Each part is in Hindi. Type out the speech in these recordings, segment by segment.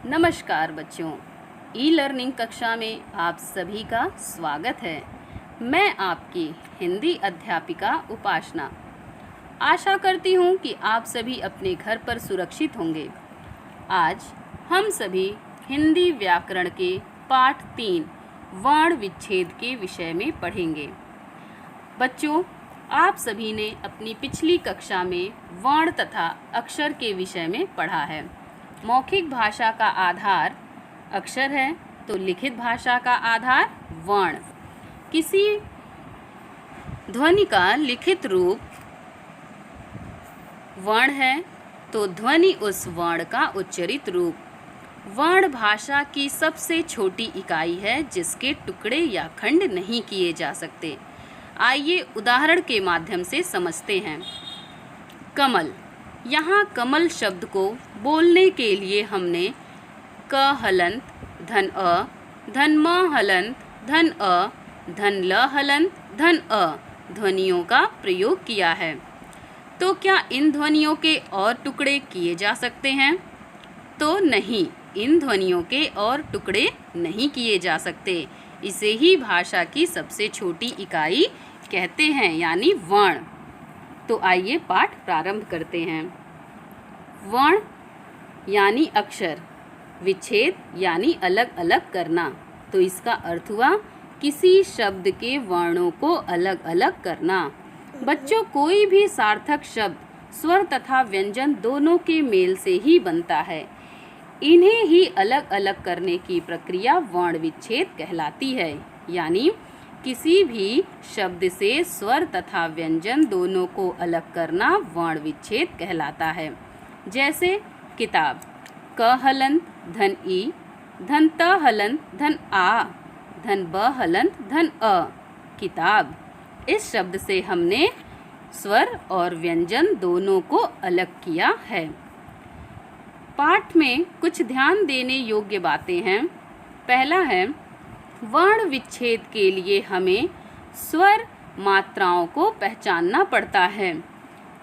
नमस्कार बच्चों, ई लर्निंग कक्षा में आप सभी का स्वागत है। मैं आपकी हिंदी अध्यापिका उपासना। आशा करती हूँ कि आप सभी अपने घर पर सुरक्षित होंगे। आज हम सभी हिंदी व्याकरण के पाठ 3 वर्ण विच्छेद के विषय में पढ़ेंगे। बच्चों, आप सभी ने अपनी पिछली कक्षा में वर्ण तथा अक्षर के विषय में पढ़ा है। मौखिक भाषा का आधार अक्षर है तो लिखित भाषा का आधार वर्ण। किसी ध्वनि का लिखित रूप वर्ण है तो ध्वनि उस वर्ण का उच्चरित रूप। वर्ण भाषा की सबसे छोटी इकाई है जिसके टुकड़े या खंड नहीं किए जा सकते। आइए उदाहरण के माध्यम से समझते हैं। कमल। यहाँ कमल शब्द को बोलने के लिए हमने क हलंत धन अ, धन म हलंत धन अ, धन ल हलंत धन अ ध्वनियों का प्रयोग किया है। तो क्या इन ध्वनियों के और टुकड़े किए जा सकते हैं? तो नहीं, इन ध्वनियों के और टुकड़े नहीं किए जा सकते। इसे ही भाषा की सबसे छोटी इकाई कहते हैं, यानी वर्ण। तो आइए पाठ प्रारंभ करते हैं। वर्ण यानी अक्षर, विच्छेद यानी अलग अलग करना। तो इसका अर्थ हुआ किसी शब्द के वर्णों को अलग अलग करना। बच्चों, कोई भी सार्थक शब्द स्वर तथा व्यंजन दोनों के मेल से ही बनता है। इन्हें ही अलग अलग करने की प्रक्रिया वर्ण विच्छेद कहलाती है। यानी किसी भी शब्द से स्वर तथा व्यंजन दोनों को अलग करना वर्ण विच्छेद कहलाता है। जैसे किताब, क हलंत धन ई, धन त हलंत धन आ, धन ब हलंत धन अ, किताब। इस शब्द से हमने स्वर और व्यंजन दोनों को अलग किया है। पाठ में कुछ ध्यान देने योग्य बातें हैं। पहला है, वर्ण विच्छेद के लिए हमें स्वर मात्राओं को पहचानना पड़ता है,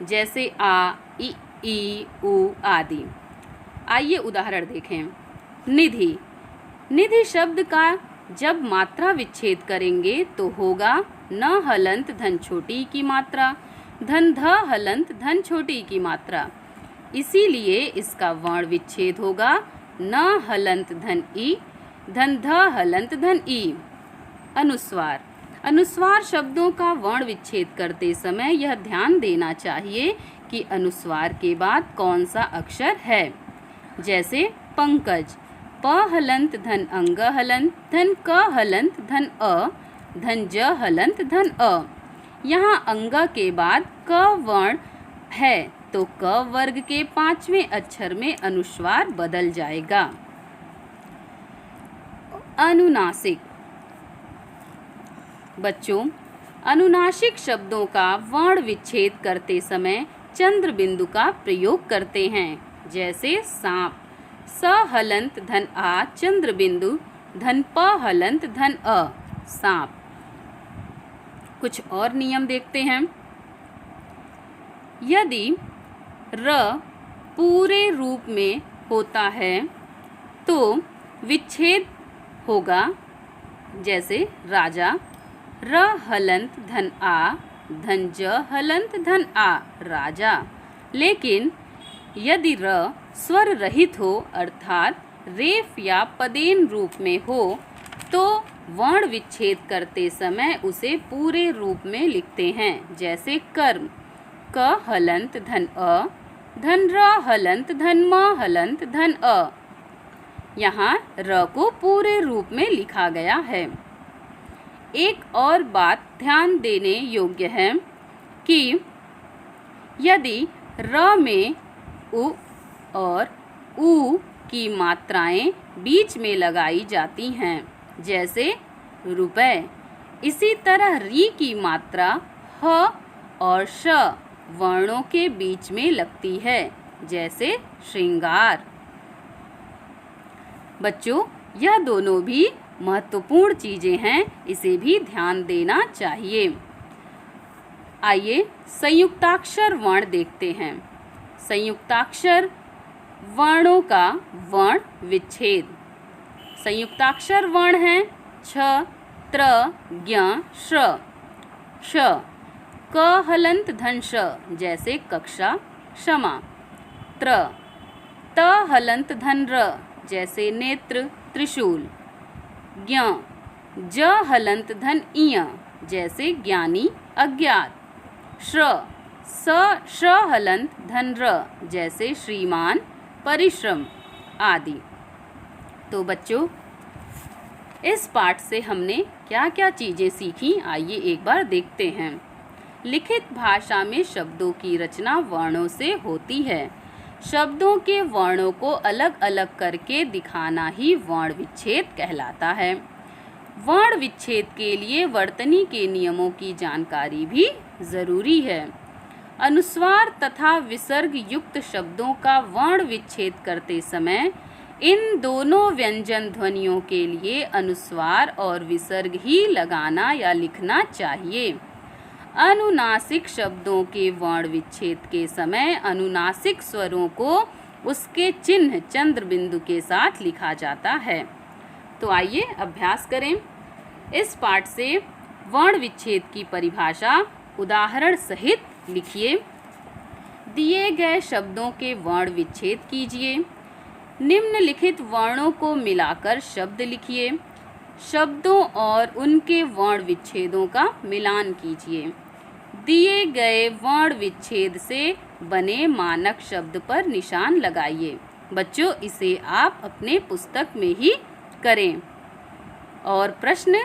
जैसे आ, ई, उ आदि। आइए उदाहरण देखें। निधि। निधि शब्द का जब मात्रा विच्छेद करेंगे तो होगा न हलंत धन छोटी की मात्रा, धन ध हलंत धन छोटी की मात्रा। इसीलिए इसका वर्ण विच्छेद होगा न हलंत धन ई, धन ध हलंत धन ई। अनुस्वार। अनुस्वार शब्दों का वर्ण विच्छेद करते समय यह ध्यान देना चाहिए कि अनुस्वार के बाद कौन सा अक्षर है। जैसे पंकज, प हलंत धन अंग हलंत धन क हलंत धन अ, धन ज हलंत धन अ। यहाँ अंग के बाद क वर्ण है तो क वर्ग के 5वें अक्षर में अनुस्वार बदल जाएगा। अनुनासिक। बच्चों, अनुनासिक शब्दों का वर्ण विच्छेद करते समय चंद्र बिंदु का प्रयोग करते हैं। जैसे सांप, स हलंत धन आ चंद्र बिंदु, धन प हलंत धन अ, सांप। कुछ और नियम देखते हैं। यदि र पूरे रूप में होता है तो विच्छेद होगा। जैसे राजा, र हलंत धन आ, धन ज हलंत धन आ, राजा। लेकिन यदि र स्वर रहित हो अर्थात रेफ या पदेन रूप में हो तो वर्ण विच्छेद करते समय उसे पूरे रूप में लिखते हैं। जैसे कर्म, क हलंत धन अ, धन र हलंत धन म हलंत धन अ। यहाँ र को पूरे रूप में लिखा गया है। एक और बात ध्यान देने योग्य है कि यदि र में उ और ऊ की मात्राएं बीच में लगाई जाती हैं, जैसे रुपए, इसी तरह री की मात्रा ह और श वर्णों के बीच में लगती है, जैसे श्रृंगार। बच्चों, यह दोनों भी महत्वपूर्ण चीजें हैं, इसे भी ध्यान देना चाहिए। आइए संयुक्ताक्षर वर्ण देखते हैं। संयुक्ताक्षर वर्णों का वर्ण विच्छेद। संयुक्ताक्षर वर्ण हैं छ, त्र, ज्ञ, श्र। श, क हलंत धन श जैसे कक्षा, क्षमा। त्र, त हलंत धन र जैसे नेत्र, त्रिशूल। ज्ञ, ज हलंत धन इय जैसे ज्ञानी, अज्ञात। श्र, श हलंत धन र जैसे श्रीमान, परिश्रम आदि। तो बच्चों, इस पाठ से हमने क्या क्या चीज़ें सीखी, आइए एक बार देखते हैं। लिखित भाषा में शब्दों की रचना वर्णों से होती है। शब्दों के वर्णों को अलग अलग करके दिखाना ही वर्ण विच्छेद कहलाता है। वर्ण विच्छेद के लिए वर्तनी के नियमों की जानकारी भी ज़रूरी है। अनुस्वार तथा विसर्ग युक्त शब्दों का वर्ण विच्छेद करते समय इन दोनों व्यंजन ध्वनियों के लिए अनुस्वार और विसर्ग ही लगाना या लिखना चाहिए। अनुनासिक शब्दों के वर्ण विच्छेद के समय अनुनासिक स्वरों को उसके चिन्ह चंद्र बिंदु के साथ लिखा जाता है। तो आइए अभ्यास करें। इस पाठ से वर्ण विच्छेद की परिभाषा उदाहरण सहित लिखिए। दिए गए शब्दों के वर्ण विच्छेद कीजिए। निम्नलिखित वर्णों को मिलाकर शब्द लिखिए। शब्दों और उनके वर्ण विच्छेदों का मिलान कीजिए। दिए गए वर्ण विच्छेद से बने मानक शब्द पर निशान लगाइए। बच्चों, इसे आप अपने पुस्तक में ही करें। और प्रश्न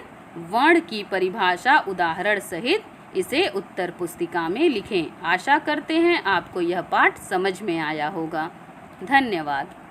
वर्ण की परिभाषा उदाहरण सहित इसे उत्तर पुस्तिका में लिखें। आशा करते हैं आपको यह पाठ समझ में आया होगा। धन्यवाद।